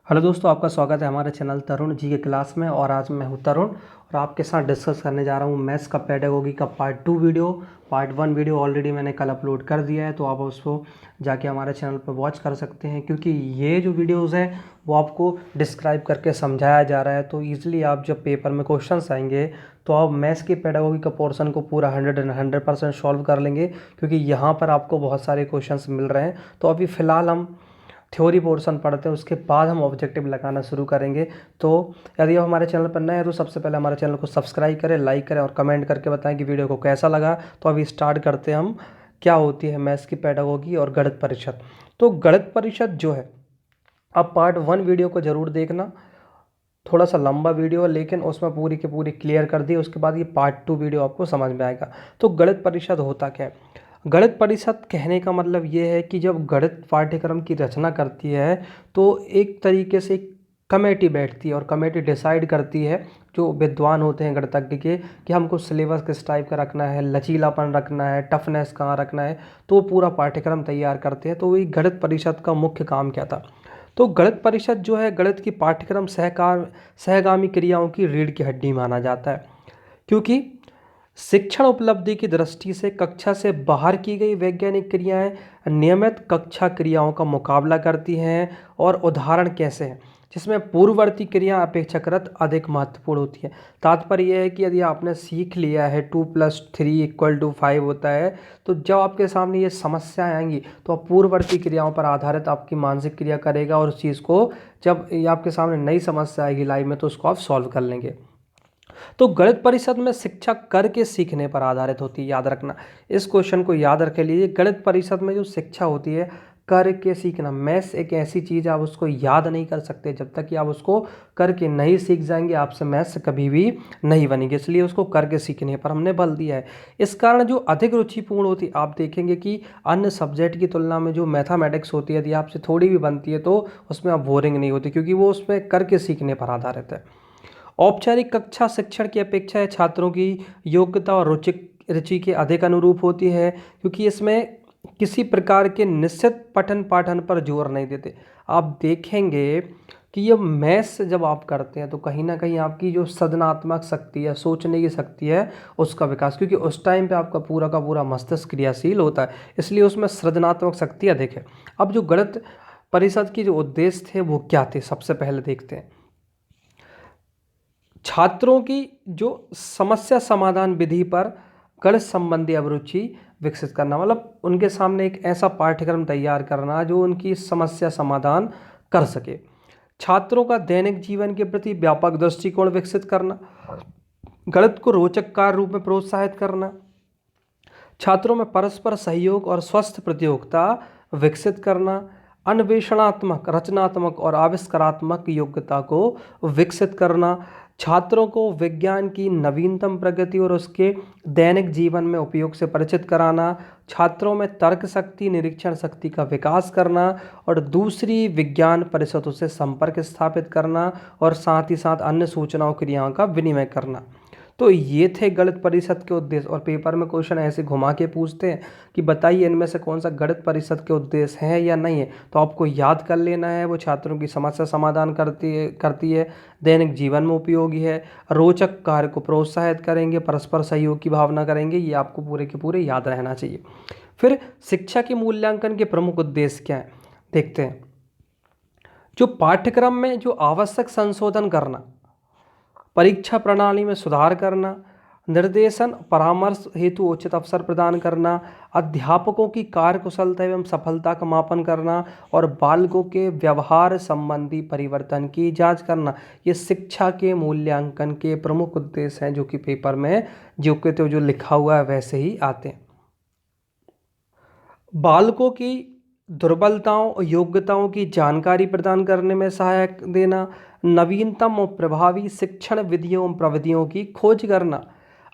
Hello दोस्तों, आपका स्वागत है हमारे चैनल तरुण जी के क्लास में। और आज मैं हूं तरुण और आपके साथ डिस्कस करने जा रहा हूं मैथ्स का पेडागोगी का part 2 video. Part 1 video already मैंने कल अपलोड कर दिया है, तो आप उसको जाके हमारे चैनल पर वॉच कर सकते हैं, क्योंकि ये जो वीडियोज़ हैं वो आपको डिस्क्राइब करके समझाया जा रहा है। तो ईजिली आप जब पेपर में क्वेश्चंस आएंगे तो आप मैथ्स की पेडागोगी का पोर्शन को पूरा 100% सॉल्व कर लेंगे, क्योंकि यहाँ पर आपको बहुत सारे क्वेश्चंस मिल रहे हैं। तो अभी फ़िलहाल हम थ्योरी पोर्शन पढ़ते हैं, उसके बाद हम ऑब्जेक्टिव लगाना शुरू करेंगे। तो यदि आप हमारे चैनल पर नए हैं तो सबसे पहले हमारे चैनल को सब्सक्राइब करें, लाइक करें और कमेंट करके बताएं कि वीडियो को कैसा लगा। तो अभी स्टार्ट करते हैं हम क्या होती है मैथ्स की पेडागोगी और गणित परिषद। तो गणित परिषद जो है, आप पार्ट 1 वीडियो को ज़रूर देखना। थोड़ा सा लंबा वीडियो है, लेकिन उसमें पूरी की पूरी क्लियर कर दी। उसके बाद ये पार्ट 2 वीडियो आपको समझ में आएगा। तो गणित परिषद होता क्या है? गणित परिषद कहने का मतलब ये है कि जब गणित पाठ्यक्रम की रचना करती है तो एक तरीके से एक कमेटी बैठती है और कमेटी डिसाइड करती है, जो विद्वान होते हैं गणितज्ञ के, कि हमको सिलेबस किस टाइप का रखना है, लचीलापन रखना है, टफनेस कहाँ रखना है। तो वो पूरा पाठ्यक्रम तैयार करते हैं। तो ये गणित परिषद का मुख्य काम क्या था? तो गणित परिषद जो है, गणित की पाठ्यक्रम सहगामी क्रियाओं की रीढ़ की हड्डी माना जाता है, क्योंकि शिक्षण उपलब्धि की दृष्टि से कक्षा से बाहर की गई वैज्ञानिक क्रियाएं नियमित कक्षा क्रियाओं का मुकाबला करती हैं। और उदाहरण कैसे हैं, जिसमें पूर्ववर्ती क्रिया अपेक्षाकृत अधिक महत्वपूर्ण होती है। तात्पर्य यह है कि यदि आपने सीख लिया है 2+3=5 होता है, तो जब आपके सामने ये समस्याएं आएंगी तो आप पूर्ववर्ती क्रियाओं पर आधारित आपकी मानसिक क्रिया करेगा, और उस चीज़ को जब ये आपके सामने नई समस्या आएगी लाइव में तो उसको आप सॉल्व कर लेंगे। तो गणित परिषद में शिक्षा करके सीखने पर आधारित होती है, याद रखना। इस क्वेश्चन को याद रख लीजिए, गणित परिषद में जो शिक्षा होती है करके सीखना। मैथ्स एक ऐसी चीज़, आप उसको याद नहीं कर सकते जब तक कि आप उसको करके नहीं सीख जाएंगे, आपसे मैथ्स कभी भी नहीं बनेगी। इसलिए उसको करके सीखने पर हमने बल दिया है। इस कारण जो अधिक रुचिपूर्ण होती है, आप देखेंगे कि अन्य सब्जेक्ट की तुलना में जो मैथमेटिक्स होती है, यदि आपसे थोड़ी भी बनती है तो उसमें आप बोरिंग नहीं होती, क्योंकि वो उसमें करके सीखने पर आधारित है। औपचारिक कक्षा शिक्षण की अपेक्षा छात्रों की योग्यता और रुचि के अधिक अनुरूप होती है, क्योंकि इसमें किसी प्रकार के निश्चित पठन पाठन पर जोर नहीं देते। आप देखेंगे कि ये मैथ्स जब आप करते हैं तो कहीं ना कहीं आपकी जो सृजनात्मक शक्ति है, सोचने की शक्ति है, उसका विकास, क्योंकि उस टाइम पे आपका पूरा का पूरा मस्तिष्क क्रियाशील होता है, इसलिए उसमें सृजनात्मक शक्ति अधिक है। अब जो गणित परिषद की जो उद्देश्य थे वो क्या थे, सबसे पहले देखते हैं। छात्रों की जो समस्या समाधान विधि पर गणित संबंधी अभिरुचि विकसित करना, मतलब उनके सामने एक ऐसा पाठ्यक्रम तैयार करना जो उनकी समस्या समाधान कर सके। छात्रों का दैनिक जीवन के प्रति व्यापक दृष्टिकोण विकसित करना, गणित को रोचक कार्य रूप में प्रोत्साहित करना, छात्रों में परस्पर सहयोग और स्वस्थ प्रतियोगिता विकसित करना, अन्वेषणात्मक, रचनात्मक और आविष्कारात्मक योग्यता को विकसित करना, छात्रों को विज्ञान की नवीनतम प्रगति और उसके दैनिक जीवन में उपयोग से परिचित कराना, छात्रों में तर्क शक्ति, निरीक्षण शक्ति का विकास करना और दूसरी विज्ञान परिषदों से संपर्क स्थापित करना, और साथ ही साथ अन्य सूचनाओं क्रियाओं का विनिमय करना। तो ये थे गणित परिषद के उद्देश्य। और पेपर में क्वेश्चन ऐसे घुमा के पूछते हैं कि बताइए इनमें से कौन सा गणित परिषद के उद्देश्य है या नहीं है, तो आपको याद कर लेना है। वो छात्रों की समस्या समाधान करती है, दैनिक जीवन में उपयोगी है, रोचक कार्य को प्रोत्साहित करेंगे, परस्पर सहयोग की भावना करेंगे। ये आपको पूरे के पूरे याद रहना चाहिए। फिर शिक्षा के मूल्यांकन के प्रमुख उद्देश्य क्या है, देखते हैं। जो पाठ्यक्रम में जो आवश्यक संशोधन करना, परीक्षा प्रणाली में सुधार करना, निर्देशन परामर्श हेतु उचित अवसर प्रदान करना, अध्यापकों की कार्यकुशलता एवं सफलता का मापन करना और बालकों के व्यवहार संबंधी परिवर्तन की जांच करना, ये शिक्षा के मूल्यांकन के प्रमुख उद्देश्य हैं, जो कि पेपर में जो लिखा हुआ है वैसे ही आते हैं। बालकों की दुर्बलताओं और योग्यताओं की जानकारी प्रदान करने में सहायक देना, नवीनतम और प्रभावी शिक्षण विधियों और प्रविधियों की खोज करना,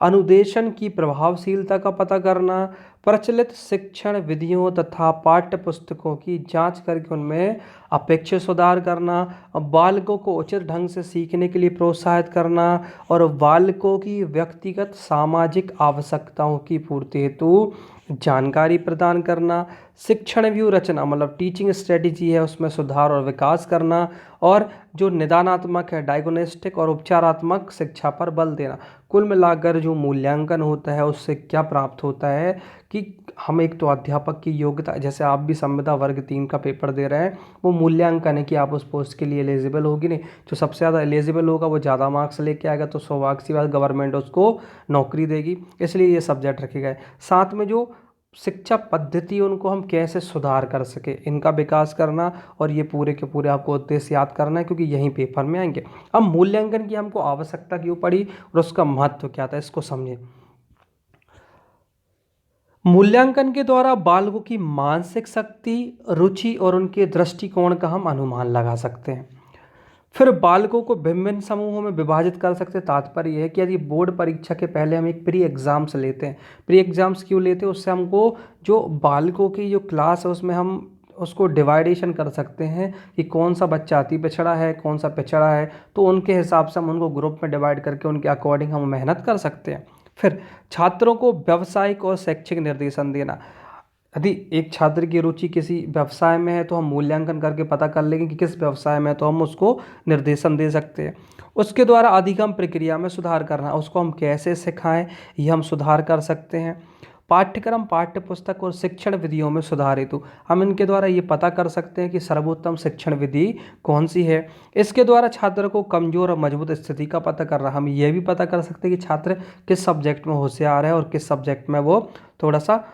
अनुदेशन की प्रभावशीलता का पता करना, प्रचलित शिक्षण विधियों तथा पाठ्य पुस्तकों की जांच करके उनमें अपेक्षित सुधार करना, बालकों को उचित ढंग से सीखने के लिए प्रोत्साहित करना और बालकों की व्यक्तिगत सामाजिक आवश्यकताओं की पूर्ति हेतु जानकारी प्रदान करना, शिक्षण व्यू रचना मतलब टीचिंग स्ट्रेटजी है उसमें सुधार और विकास करना, और जो निदानात्मक है डायग्नोस्टिक और उपचारात्मक शिक्षा पर बल देना। कुल मिलाकर जो मूल्यांकन होता है उससे क्या प्राप्त होता है कि हम एक तो अध्यापक की योग्यता, जैसे आप भी संविदा वर्ग 3 का पेपर दे रहे हैं, वो मूल्यांकन है कि आप उस पोस्ट के लिए एलिजिबल होगी नहीं। जो सबसे ज़्यादा एलिजिबल होगा वो ज़्यादा मार्क्स लेके आएगा, तो सौभाग्य सी बात गवर्नमेंट उसको नौकरी देगी, इसलिए ये सब्जेक्ट रखे गए। साथ में जो शिक्षा पद्धति उनको हम कैसे सुधार कर सके, इनका विकास करना, और ये पूरे के पूरे आपको उद्देश्य याद करना है क्योंकि यहीं पेपर में आएंगे। अब मूल्यांकन की हमको आवश्यकता क्यों पड़ी और उसका महत्व क्या था, इसको समझें। मूल्यांकन के द्वारा बालकों की मानसिक शक्ति, रुचि और उनके दृष्टिकोण का हम अनुमान लगा सकते हैं। फिर बालकों को विभिन्न समूहों में विभाजित कर सकते हैं। तात्पर्य यह है कि यदि बोर्ड परीक्षा के पहले हम एक प्री एग्जाम्स लेते हैं, प्री एग्जाम्स क्यों लेते हैं, उससे हमको जो बालकों की जो क्लास है उसमें हम उसको डिवाइडेशन कर सकते हैं कि कौन सा बच्चा अति पिछड़ा है, कौन सा पिछड़ा है, तो उनके हिसाब से हम उनको ग्रुप में डिवाइड करके उनके अकॉर्डिंग हम मेहनत कर सकते हैं। फिर छात्रों को व्यावसायिक और शैक्षिक निर्देशन देना। यदि एक छात्र की रुचि किसी व्यवसाय में है तो हम मूल्यांकन करके पता कर लेंगे कि किस व्यवसाय में है, तो हम उसको निर्देशन दे सकते हैं। उसके द्वारा अधिगम प्रक्रिया में सुधार करना, उसको हम कैसे सिखाएं ये हम सुधार कर सकते हैं। पाठ्यक्रम, पाठ्य पुस्तक और शिक्षण विधियों में सुधार हेतु हम इनके द्वारा ये पता कर सकते हैं कि सर्वोत्तम शिक्षण विधि कौन सी है। इसके द्वारा छात्र को कमजोर और मजबूत स्थिति का पता कर रहा, हम ये भी पता कर सकते हैं कि छात्र किस सब्जेक्ट में होशियार है और किस सब्जेक्ट में वो थोड़ा सा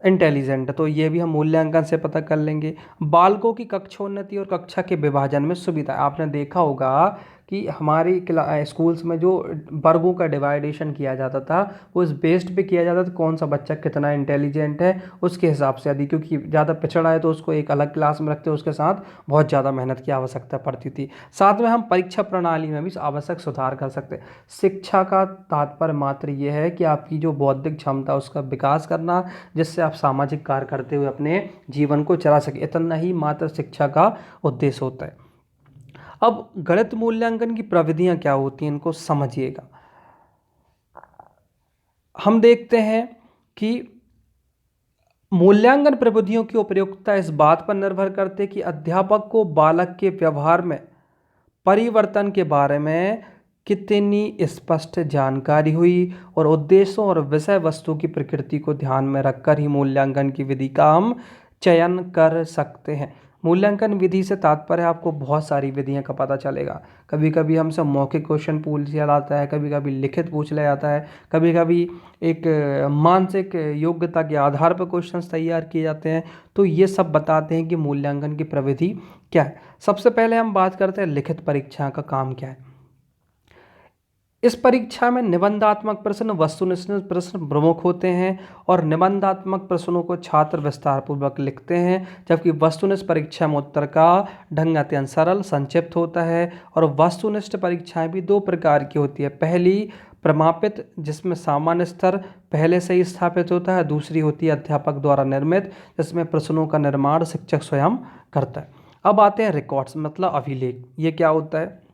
इंटेलिजेंट, तो ये भी हम मूल्यांकन से पता कर लेंगे। बालकों की कक्षोन्नति और कक्षा के विभाजन में सुविधा, आपने देखा होगा कि हमारी स्कूल्स में जो वर्गों का डिवाइडेशन किया जाता था वो इस बेस्ड पे किया जाता था कौन सा बच्चा कितना इंटेलिजेंट है उसके हिसाब से। यदि क्योंकि ज़्यादा पिछड़ा है तो उसको एक अलग क्लास में रखते, उसके साथ बहुत ज़्यादा मेहनत की आवश्यकता पड़ती थी। साथ में हम परीक्षा प्रणाली में भी आवश्यक सुधार कर सकते। शिक्षा का तात्पर्य मात्र ये है कि आपकी जो बौद्धिक क्षमता उसका विकास करना, जिससे आप सामाजिक कार्य करते हुए अपने जीवन को चला सके, इतना ही मात्र शिक्षा का उद्देश्य होता है। अब गणित मूल्यांकन की प्रविधियां क्या होती हैं इनको समझिएगा। हम देखते हैं कि मूल्यांकन प्रविधियों की उपयुक्तता इस बात पर निर्भर करती है कि अध्यापक को बालक के व्यवहार में परिवर्तन के बारे में कितनी स्पष्ट जानकारी हुई, और उद्देश्यों और विषय वस्तु की प्रकृति को ध्यान में रखकर ही मूल्यांकन की विधि का हम चयन कर सकते हैं। मूल्यांकन विधि से तात्पर्य आपको बहुत सारी विधियों का पता चलेगा। कभी कभी हमसे मौखिक क्वेश्चन पूछ लिया जाता है, कभी कभी लिखित पूछ लिया जाता है, कभी कभी एक मानसिक योग्यता के आधार पर क्वेश्चन तैयार किए जाते हैं। तो ये सब बताते हैं कि मूल्यांकन की प्रविधि क्या है। सबसे पहले हम बात करते हैं लिखित परीक्षा का काम क्या है। इस परीक्षा में निबंधात्मक प्रश्न, वस्तुनिष्ठ प्रश्न प्रमुख होते हैं, और निबंधात्मक प्रश्नों को छात्र विस्तार पूर्वक लिखते हैं, जबकि वस्तुनिष्ठ परीक्षा में उत्तर का ढंग अत्यंत सरल संक्षिप्त होता है। और वस्तुनिष्ठ परीक्षाएं भी दो प्रकार की होती है, पहली प्रमापित जिसमें सामान्य स्तर पहले से ही स्थापित होता है, दूसरी होती है अध्यापक द्वारा निर्मित जिसमें प्रश्नों का निर्माण शिक्षक स्वयं करता है। अब आते हैं रिकॉर्ड्स मतलब अभिलेख। ये क्या होता है?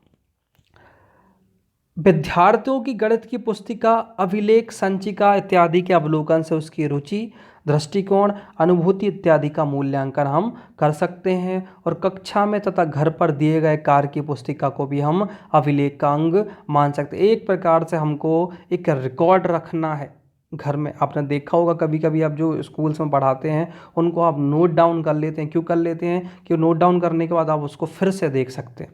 विद्यार्थियों की गणित की पुस्तिका, अभिलेख, संचिका इत्यादि के अवलोकन से उसकी रुचि, दृष्टिकोण, अनुभूति इत्यादि का मूल्यांकन हम कर सकते हैं। और कक्षा में तथा घर पर दिए गए कार्य की पुस्तिका को भी हम अभिलेख का अंग मान सकते हैं। एक प्रकार से हमको एक रिकॉर्ड रखना है घर में। आपने देखा होगा कभी कभी आप जो स्कूल्स में पढ़ाते हैं उनको आप नोट डाउन कर लेते हैं। क्यों कर लेते हैं? कि नोट डाउन करने के बाद आप उसको फिर से देख सकते हैं।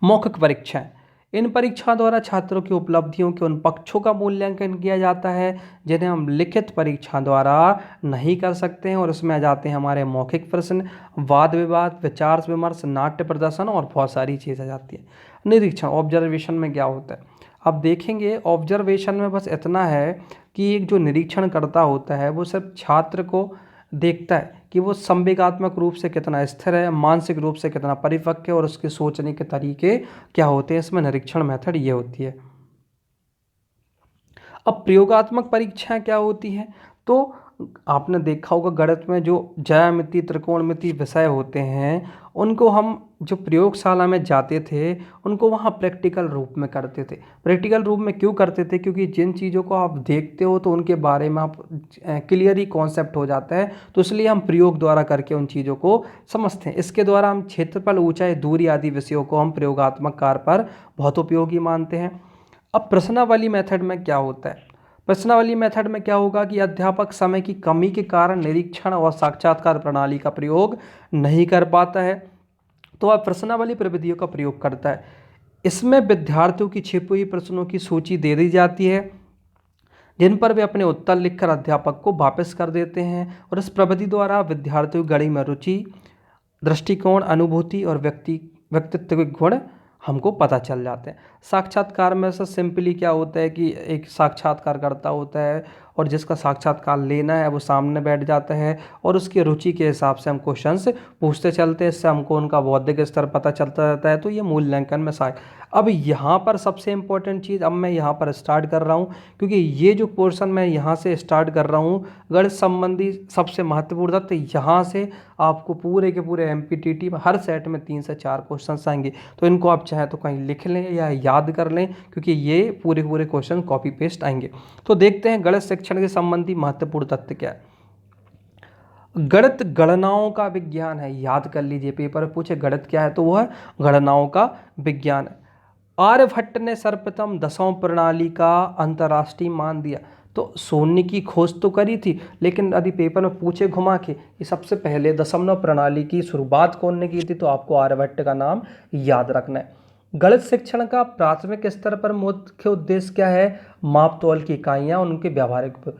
मौखिक परीक्षाएं, इन परीक्षाओं द्वारा छात्रों की उपलब्धियों के उन पक्षों का मूल्यांकन किया जाता है जिन्हें हम लिखित परीक्षा द्वारा नहीं कर सकते हैं। और उसमें आ जाते हैं हमारे मौखिक प्रश्न, वाद विवाद, विचार विमर्श, नाट्य प्रदर्शन और बहुत सारी चीज़ आ जाती है। निरीक्षण, ऑब्जर्वेशन में क्या होता है? अब देखेंगे ऑब्जर्वेशन में बस इतना है कि एक जो निरीक्षण करता होता है वो सिर्फ छात्र को देखता है कि वो संवेगात्मक रूप से कितना स्थिर है, मानसिक रूप से कितना परिपक्व है और उसके सोचने के तरीके क्या होते हैं। इसमें निरीक्षण मेथड ये होती है। अब प्रयोगात्मक परीक्षाएं क्या होती हैं? तो आपने देखा होगा गणित में जो ज्यामिति त्रिकोणमिति विषय होते हैं उनको हम जो प्रयोगशाला में जाते थे उनको वहाँ प्रैक्टिकल रूप में करते थे। प्रैक्टिकल रूप में क्यों करते थे? क्योंकि जिन चीज़ों को आप देखते हो तो उनके बारे में आप क्लियरली कॉन्सेप्ट हो जाता है, तो इसलिए हम प्रयोग द्वारा करके उन चीज़ों को समझते हैं। इसके द्वारा हम क्षेत्रफल, ऊंचाई, दूरी आदि विषयों को हम प्रयोगात्मक कार्य पर बहुत उपयोगी मानते हैं। अब प्रश्नावली मेथड में क्या होता है? प्रश्नावली मेथड में क्या होगा कि अध्यापक समय की कमी के कारण निरीक्षण और साक्षात्कार प्रणाली का प्रयोग नहीं कर पाता है, तो वह प्रश्नावली प्रविधियों का प्रयोग करता है। इसमें विद्यार्थियों की छिपी हुई प्रश्नों की सूची दे दी जाती है जिन पर वे अपने उत्तर लिखकर अध्यापक को वापस कर देते हैं, और इस प्रविधि द्वारा विद्यार्थियों की गणित में रुचि, दृष्टिकोण, अनुभूति और व्यक्तित्व के गुण हमको पता चल जाते हैं। साक्षात्कार में से सिंपली क्या होता है कि एक साक्षात्कारकर्ता होता है और जिसका साक्षात्कार लेना है वो सामने बैठ जाता है और उसकी रुचि के हिसाब से हम क्वेश्चंस पूछते चलते हैं। इससे हमको उनका बौद्धिक स्तर पता चलता रहता है, तो ये मूल्यांकन में सहायक। अब यहाँ पर सबसे इम्पोर्टेंट चीज़ अब मैं यहाँ पर स्टार्ट कर रहा हूँ, क्योंकि ये जो पोर्शन मैं यहाँ से स्टार्ट कर रहा हूँ गणित संबंधी सबसे महत्वपूर्ण तथ्य, यहाँ से आपको पूरे के पूरे एमपीटीटी में हर सेट में 3 से 4 क्वेश्चन आएंगे। तो इनको आप चाहे तो कहीं लिख लें या याद कर लें, क्योंकि ये पूरे पूरे क्वेश्चन कॉपी पेस्ट आएंगे। तो देखते हैं गणित शिक्षण के संबंधी महत्वपूर्ण तथ्य क्या है। गणित गणनाओं का विज्ञान है, याद कर लीजिए, पेपर में पूछे गणित क्या है तो वह गणनाओं का विज्ञान है। आर्यभट्ट ने सर्वप्रथम दशम प्रणाली का अंतर्राष्ट्रीय मान दिया। तो शून्य की खोज तो करी थी, लेकिन यदि पेपर में पूछे घुमा के कि सबसे पहले दशमलव प्रणाली की शुरुआत कौन ने की थी, तो आपको आर्यभट्ट का नाम याद रखना है। गणित शिक्षण का प्राथमिक स्तर पर मुख्य उद्देश्य क्या है? मापतोल की इकाइयाँ, उनके व्यावहारिक उपयोग।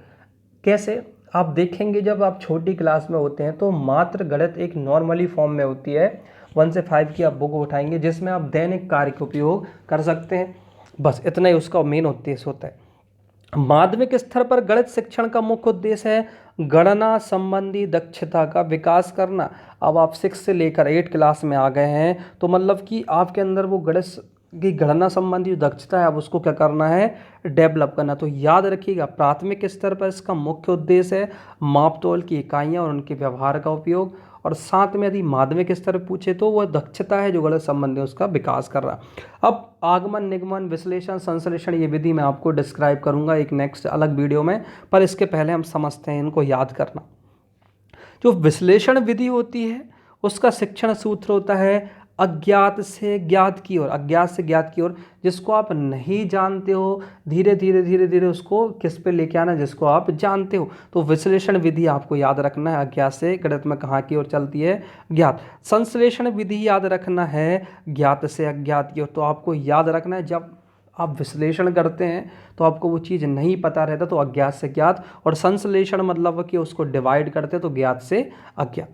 कैसे? आप देखेंगे जब आप छोटी क्लास में होते हैं तो मात्र गणित एक नॉर्मली फॉर्म में होती है। 1 से 5 की आप बुक उठाएंगे जिसमें आप दैनिक कार्य का उपयोग कर सकते हैं, बस इतना ही उसका मेन उद्देश्य होता है। माध्यमिक स्तर पर गणित शिक्षण का मुख्य उद्देश्य है गणना संबंधी दक्षता का विकास करना। अब आप 6 से लेकर 8 क्लास में आ गए हैं, तो मतलब कि आपके अंदर वो गणित की गणना संबंधी जो दक्षता है अब उसको क्या करना है? डेवलप करना। तो याद रखिएगा प्राथमिक स्तर पर इसका मुख्य उद्देश्य है मापतोल की इकाइयाँ और उनके व्यवहार का उपयोग, और साथ में यदि माध्यमिक स्तर पर पूछे तो वह दक्षता है जो गणित संबंधी उसका विकास कर रहा। अब आगमन, निगमन, विश्लेषण, संश्लेषण, ये विधि मैं आपको डिस्क्राइब करूंगा एक नेक्स्ट अलग वीडियो में, पर इसके पहले हम समझते हैं इनको याद करना। जो विश्लेषण विधि होती है उसका शिक्षण सूत्र होता है अज्ञात से ज्ञात की ओर, अज्ञात से ज्ञात की ओर। जिसको आप नहीं जानते हो धीरे धीरे उसको किस पे लेके आना, जिसको आप जानते हो। तो विश्लेषण विधि आपको याद रखना है अज्ञात से गणित में कहाँ की ओर चलती है? ज्ञात। संश्लेषण विधि याद रखना है ज्ञात से अज्ञात की ओर। तो आपको याद रखना है जब आप विश्लेषण करते हैं तो आपको वो चीज़ नहीं पता रहता तो अज्ञात से ज्ञात, और संश्लेषण मतलब कि उसको डिवाइड करते तो ज्ञात से अज्ञात।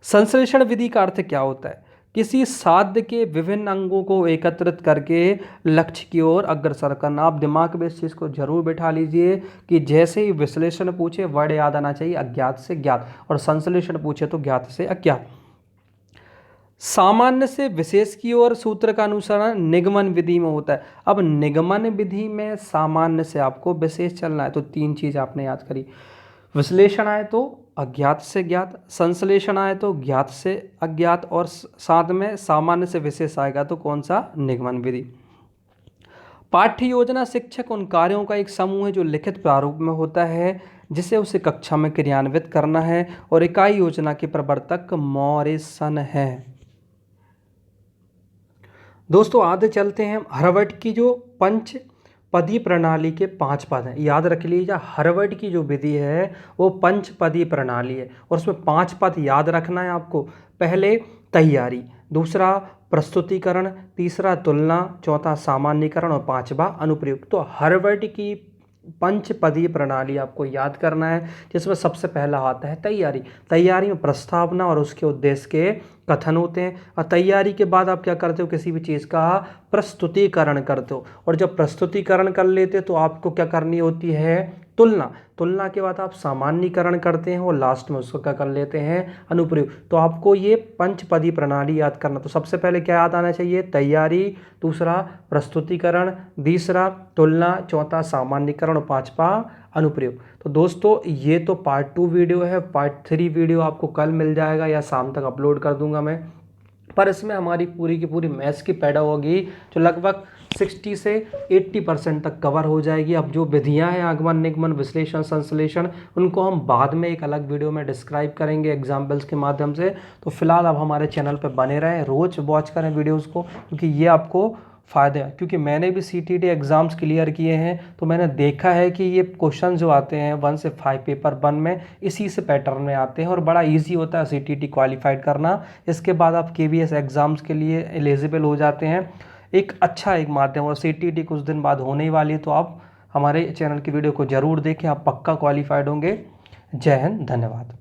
संश्लेषण विधि का अर्थ क्या होता है? किसी साध्य के विभिन्न अंगों को एकत्रित करके लक्ष्य की ओर अग्रसर करना। आप दिमाग में इस चीज़ को जरूर बिठा लीजिए कि जैसे ही विश्लेषण पूछे वर्ड याद आना चाहिए अज्ञात से ज्ञात, और संश्लेषण पूछे तो ज्ञात से अज्ञात। सामान्य से विशेष की ओर सूत्र का अनुसरण निगमन विधि में होता है। अब निगमन विधि में सामान्य से आपको विशेष चलना है, तो 3 चीज़ आपने याद करी। विश्लेषण आए तो अज्ञात से ज्ञात, संश्लेषण आए तो ज्ञात से अज्ञात, और साथ में सामान्य से विशेष आएगा तो कौन सा? निगमन विधि। पाठ्य योजना शिक्षक उन कार्यों का एक समूह है जो लिखित प्रारूप में होता है जिसे उसे कक्षा में क्रियान्वित करना है, और इकाई योजना के प्रवर्तक मॉरिसन है। दोस्तों आगे चलते हैं। हार्वर्ड की जो पंच पदी प्रणाली के 5 पद हैं, याद रख लीजिए। हार्वर्ड की जो विधि है वो पंचपदी प्रणाली है और उसमें 5 पद याद रखना है आपको। पहले तैयारी, दूसरा प्रस्तुतिकरण, तीसरा तुलना, चौथा सामान्यीकरण और 5वां अनुप्रयोग। तो हार्वर्ड की पंचपदी प्रणाली आपको याद करना है, जिसमें सबसे पहला आता है तैयारी। तैयारी में प्रस्तावना और उसके उद्देश्य के कथन होते हैं, और तैयारी के बाद आप क्या करते हो? किसी भी चीज़ का प्रस्तुतिकरण करते हो, और जब प्रस्तुतिकरण कर लेते तो आपको क्या करनी होती है? तुलना। तुलना के बाद आप सामान्यीकरण करते हैं और लास्ट में उसको क्या कर लेते हैं? अनुप्रयोग। तो आपको ये पंचपदी प्रणाली याद करना। तो सबसे पहले क्या याद आना चाहिए? तैयारी, दूसरा प्रस्तुतिकरण, तीसरा तुलना, चौथा सामान्यीकरण और 5वां अनुप्रयोग। तो दोस्तों ये तो पार्ट 2 वीडियो है, पार्ट 3 वीडियो आपको कल मिल जाएगा या शाम तक अपलोड कर दूंगा मैं। पर इसमें हमारी पूरी की पूरी मैथ्स की पेडागोगी जो लगभग 60 से 80% तक कवर हो जाएगी। अब जो विधियां हैं आगमन निगमन विश्लेषण संश्लेषण, उनको हम बाद में एक अलग वीडियो में डिस्क्राइब करेंगे एग्जाम्पल्स के माध्यम से। तो फिलहाल अब हमारे चैनल पर बने रहें, रोज़ वॉच करें वीडियोज़ को, क्योंकि ये आपको फ़ायदे हैं। क्योंकि मैंने भी CTT एग्ज़ाम्स क्लियर किए हैं, तो मैंने देखा है कि ये क्वेश्चन जो आते हैं 1 से 5 पेपर 1 में इसी से पैटर्न में आते हैं और बड़ा इजी होता है CTT क्वालिफाइड करना। इसके बाद आप KVS एग्ज़ाम्स के लिए एलिजिबल हो जाते हैं। एक अच्छा एक माध्यम, और CTT कुछ दिन बाद होने ही वाली है, तो आप हमारे चैनल की वीडियो को ज़रूर देखें, आप पक्का क्वालिफाइड होंगे। जय हिंद, धन्यवाद।